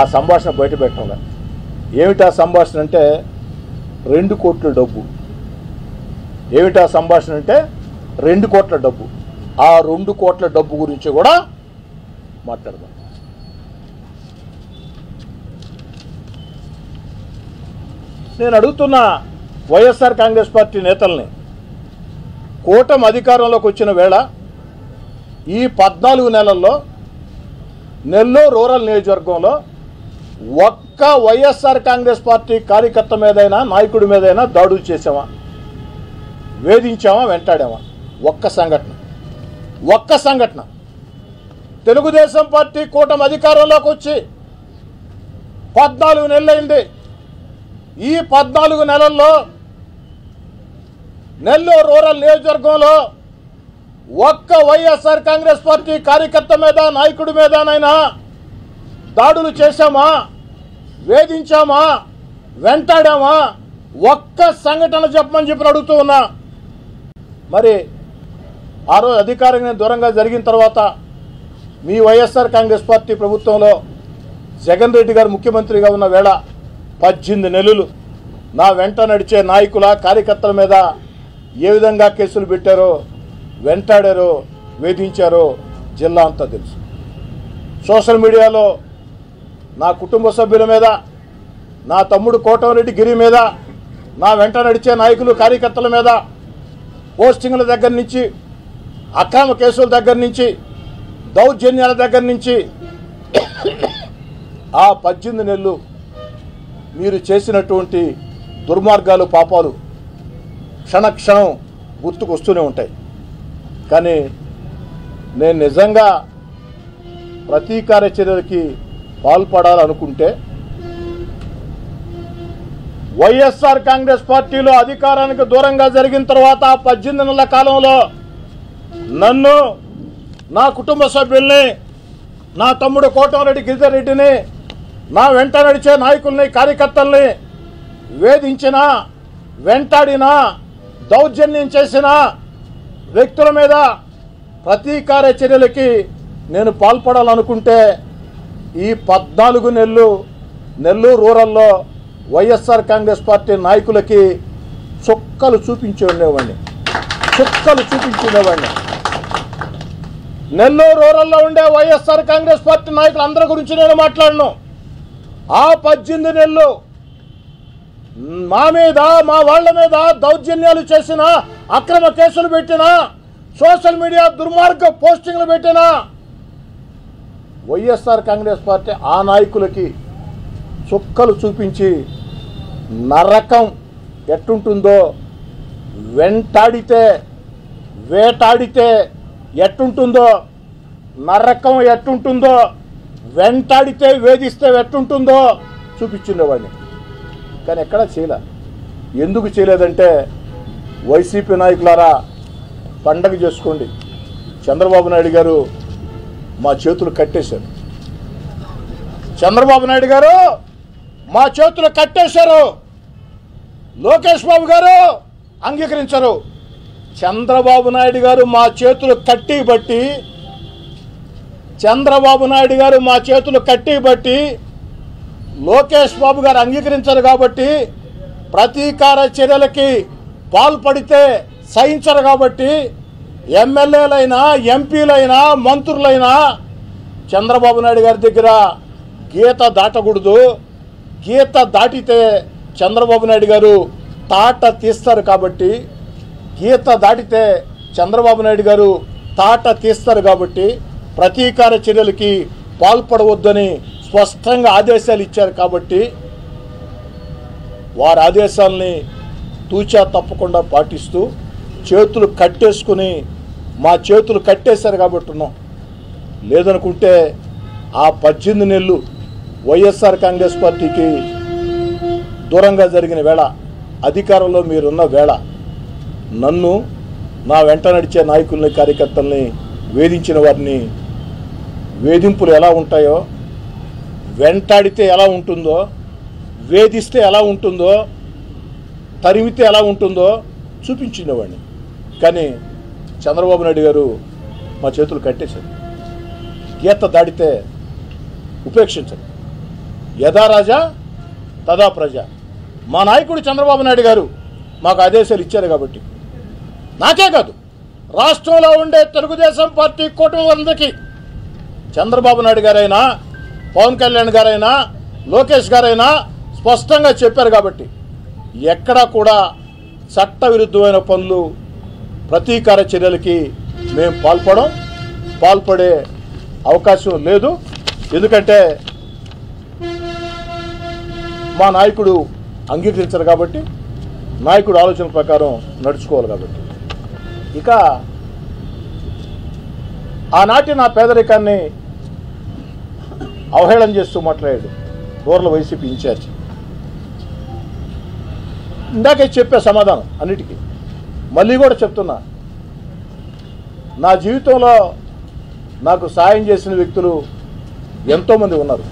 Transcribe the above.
ఆ సంభాషణ బయట పెట్టడం. ఏమిటా సంభాషణ అంటే 2 కోట్ల డబ్బు. ఏమిటా సంభాషణ అంటే 2 కోట్ల డబ్బు. ఆ 2 కోట్ల డబ్బు గురించి కూడా మాట్లాడదాం. నేను అడుగుతున్న వైఎస్ఆర్ కాంగ్రెస్ పార్టీ నేతల్ని, కూటమి అధికారంలోకి వచ్చిన వేళ ఈ 14 నెలల్లో నెల్లూరు రూరల్ నియోజకవర్గంలో ఒక్క వైఎస్ఆర్ కాంగ్రెస్ పార్టీ కార్యకర్త మీదైనా నాయకుడి మీదైనా దాడులు చేసామా, వేధించామా, వెంటాడామా? ఒక్క సంఘటన. తెలుగుదేశం పార్టీ కూటమి అధికారంలోకి వచ్చి 14 నెలలైంది. ఈ 14 నెలల్లో నెల్లూరు రూరల్ నియోజకవర్గంలో ఒక్క వైఎస్ఆర్ కాంగ్రెస్ పార్టీ కార్యకర్త మీద నాయకుడి మీదనైనా దాడులు చేశామా, వేధించామా, వెంటాడామా? ఒక్క సంఘటన చెప్పమని చెప్పి అడుగుతూ ఉన్నా. మరి ఆ రోజు అధికారంగా దూరంగా జరిగిన తర్వాత మీ వైఎస్ఆర్ కాంగ్రెస్ పార్టీ ప్రభుత్వంలో జగన్ రెడ్డి గారు ముఖ్యమంత్రిగా ఉన్న వేళ 18 నెలలు నా వెంట నడిచే నాయకుల కార్యకర్తల మీద ఏ విధంగా కేసులు పెట్టారో, వెంటాడారో, వేధించారో జిల్లా అంతా తెలుసు. సోషల్ మీడియాలో నా కుటుంబ సభ్యుల మీద, నా తమ్ముడు కోటమిరెడ్డి గిరి మీద, నా వెంట నడిచే నాయకులు కార్యకర్తల మీద పోస్టింగ్ల దగ్గర నుంచి, అక్రమ కేసుల దగ్గర నుంచి, దౌర్జన్యాల దగ్గర నుంచి ఆ 18 నెలలు మీరు చేసినటువంటి దుర్మార్గాలు, పాపాలు క్షణక్షణం గుర్తుకొస్తూనే ఉంటాయి. కానీ నేను నిజంగా ప్రతీకార చర్యలకి పాల్పడాలనుకుంటే వైఎస్ఆర్ కాంగ్రెస్ పార్టీలో అధికారానికి దూరంగా జరిగిన తర్వాత 18 నెలల కాలంలో నన్ను, నా కుటుంబ సభ్యుల్ని, నా తమ్ముడు కోటమిరెడ్డి గిరిధర్ రెడ్డిని, నా వెంట నడిచే నాయకుల్ని, కార్యకర్తల్ని వేధించిన, వెంటాడిన, దౌర్జన్యం చేసిన వ్యక్తుల మీద ప్రతీకార చర్యలకి నేను పాల్పడాలనుకుంటే ఈ 14 నెలలు నెల్లూరు రూరల్లో వైఎస్ఆర్ కాంగ్రెస్ పార్టీ నాయకులకి చుక్కలు చూపించి ఉండేవాడిని. నెల్లూరు రూరల్లో ఉండే వైఎస్ఆర్ కాంగ్రెస్ పార్టీ నాయకులు అందరి గురించి నేను మాట్లాడను. ఆ 18 నెలలు మా మీద, మా వాళ్ళ మీద దౌర్జన్యాలు చేసిన, అక్రమ కేసులు పెట్టిన, సోషల్ మీడియా దుర్మార్గ పోస్టింగ్లు పెట్టిన వైఎస్ఆర్ కాంగ్రెస్ పార్టీ ఆ నాయకులకి చుక్కలు చూపించి నరకం ఎట్టుంటుందో, వెంటాడితే, వేటాడితే ఎట్టుంటుందో, నరకం ఎట్టుంటుందో, వెంటాడితే, వేధిస్తే ఎట్టుంటుందో చూపించుండేవాడిని. కానీ ఎక్కడా చేయలే. ఎందుకు చేయలేదంటే, వైసీపీ నాయకులారా పండగ చేసుకోండి, చంద్రబాబు నాయుడు గారు మా చేతులు కట్టేశారు. చంద్రబాబు నాయుడు గారు మా చేతులు కట్టేశారు. లోకేష్ బాబు గారు అంగీకరించరు. చంద్రబాబు నాయుడు గారు మా చేతులు కట్టి బట్టి, చంద్రబాబు నాయుడు గారు మా చేతులు కట్టి బట్టి లోకేష్ బాబు గారు అంగీకరించరు కాబట్టి, ప్రతీకార చర్యలకి పాల్పడితే సహించరు కాబట్టి ఎమ్మెల్యేలైనా, ఎంపీలైనా, మంత్రులైనా చంద్రబాబు నాయుడు గారి దగ్గర గీత దాటకూడదు. గీత దాటితే చంద్రబాబు నాయుడు గారు తాట తీస్తారు కాబట్టి, గీత దాటితే చంద్రబాబు నాయుడు గారు తాట తీస్తారు కాబట్టి ప్రతీకార చర్యలకి పాల్పడవద్దని స్పష్టంగా ఆదేశాలు ఇచ్చారు కాబట్టి వారి ఆదేశాలని తూచా తప్పకుండా పాటిస్తూ చేతులు కట్టేసుకుని, మా చేతులు కట్టేశారు కాబట్టి ఉన్నాం. లేదనుకుంటే ఆ 18 నెలలు వైఎస్ఆర్ కాంగ్రెస్ పార్టీకి దూరంగా జరిగిన వేళ, అధికారంలో మీరున్న వేళ నన్ను, నా వెంట నడిచే నాయకుల్ని, కార్యకర్తల్ని వేధించిన వారిని, వేధింపులు ఎలా ఉంటాయో, వెంటాడితే ఎలా ఉంటుందో, వేధిస్తే ఎలా ఉంటుందో, తరిమితే ఎలా ఉంటుందో చూపించినవాడిని. కానీ చంద్రబాబు నాయుడు గారు మా చేతులు కట్టేశారు. గీత దాడితే ఉపేక్షించరు. యథా రాజా తదా ప్రజ. మా నాయకుడు చంద్రబాబు నాయుడు గారు మాకు ఆదేశాలు ఇచ్చారు కాబట్టి, నాకే కాదు రాష్ట్రంలో ఉండే తెలుగుదేశం పార్టీ కూటమికి చంద్రబాబు నాయుడు గారైనా, పవన్ కళ్యాణ్ గారైనా, లోకేష్ గారైనా స్పష్టంగా చెప్పారు కాబట్టి ఎక్కడా కూడా చట్టవిరుద్ధమైన పనులు, ప్రతీకార చర్యలకి మేము పాల్పడే అవకాశం లేదు. ఎందుకంటే మా నాయకుడు అంగీకరించారు కాబట్టి, నాయకుడు ఆలోచన ప్రకారం నడుచుకోవాలి కాబట్టి. ఇక ఆనాటి నా పేదరికాన్ని అవహేళన చేస్తూ మాట్లాడాడు రూరల్ వైసీపీ ఇన్ఛార్జ్. ఇందాకే చెప్పే సమాధానం అన్నిటికీ మళ్ళీ కూడా చెప్తున్నా. నా జీవితంలో నాకు సాయం చేసిన వ్యక్తులు ఎంతోమంది ఉన్నారు.